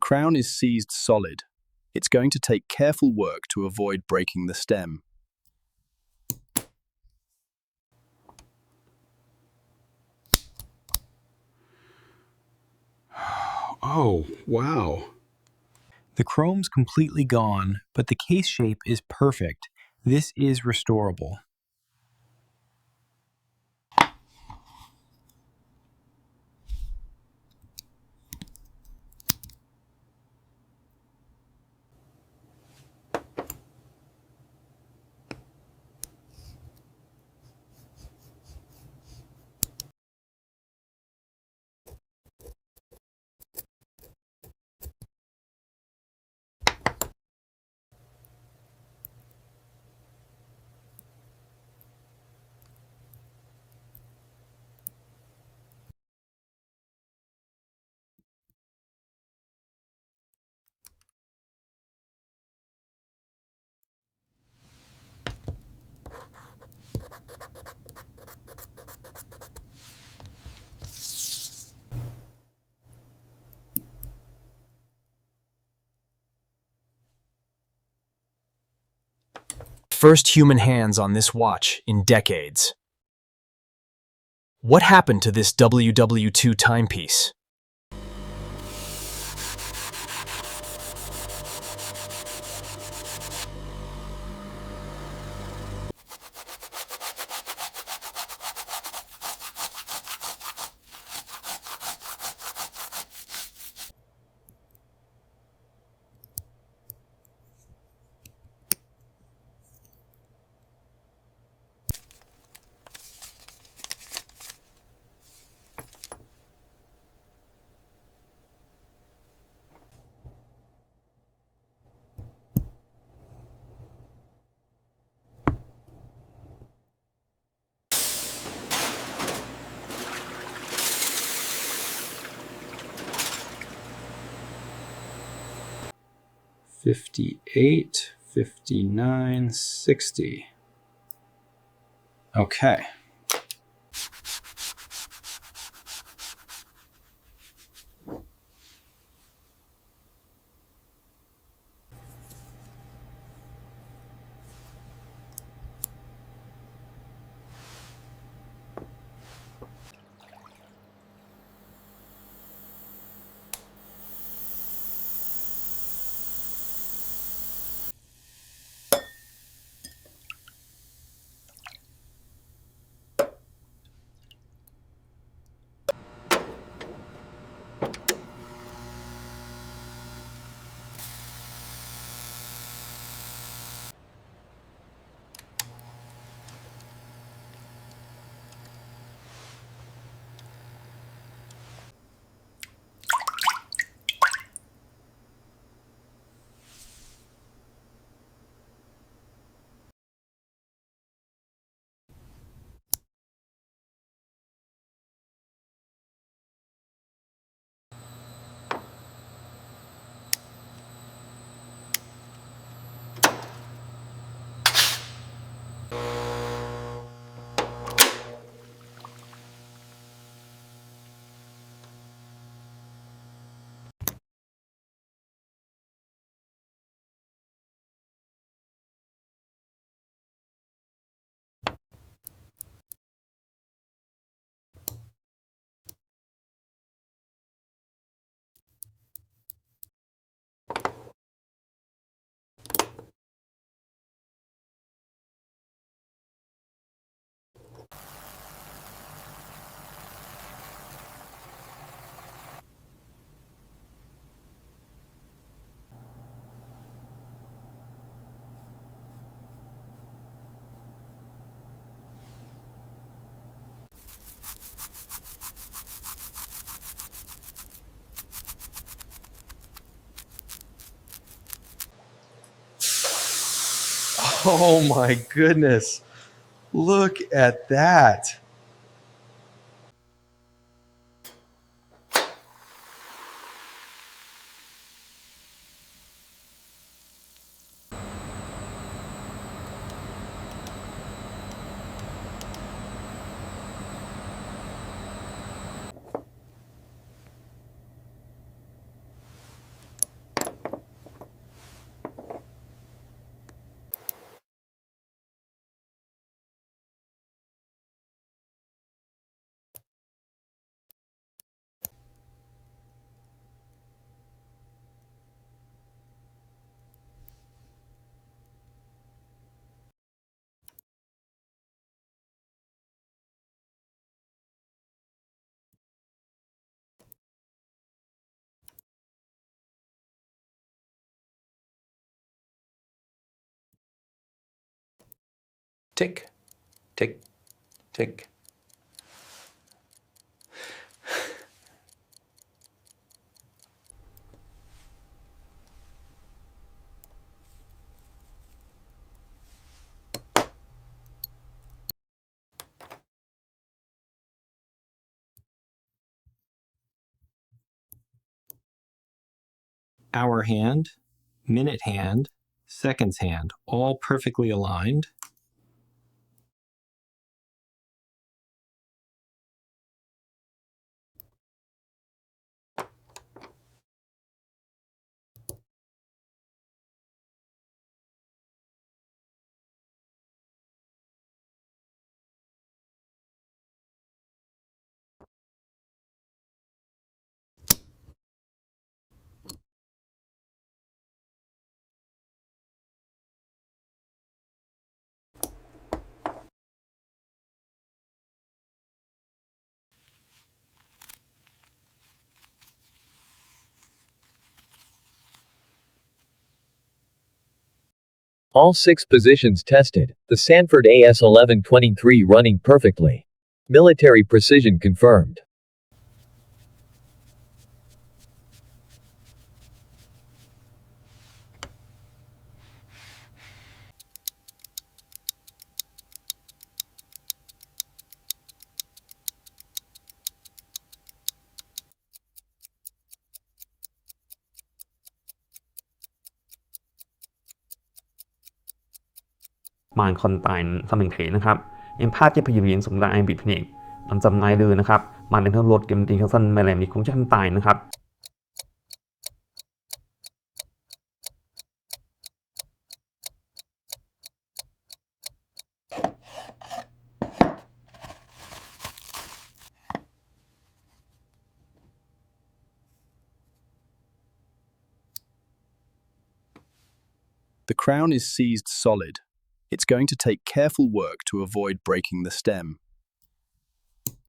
crown is seized solid. It's going to take careful work to avoid breaking the stem. Oh, wow. The chrome's completely gone, but the case shape is perfect. This is restorable. First human hands on this watch in decades. What happened to this WW2 timepiece? $58, $59, $60. Okay. Oh my goodness. Look at that. Tick, tick, tick. Hour hand, minute hand, seconds hand, all perfectly aligned. All 6 positions tested, the Sanford AS1123 running perfectly. Military precision confirmed. Man kan tijn sammenhæng นะครับ en part จะพยายามส่งได้บิดเพนกหลังจำนายเลยนะครับมันเป็นทั้งรถเกมตีขั้นไม่แรงมีคงจะทำตายนะครับ The crown is seized solid. It's going to take careful work to avoid breaking the stem.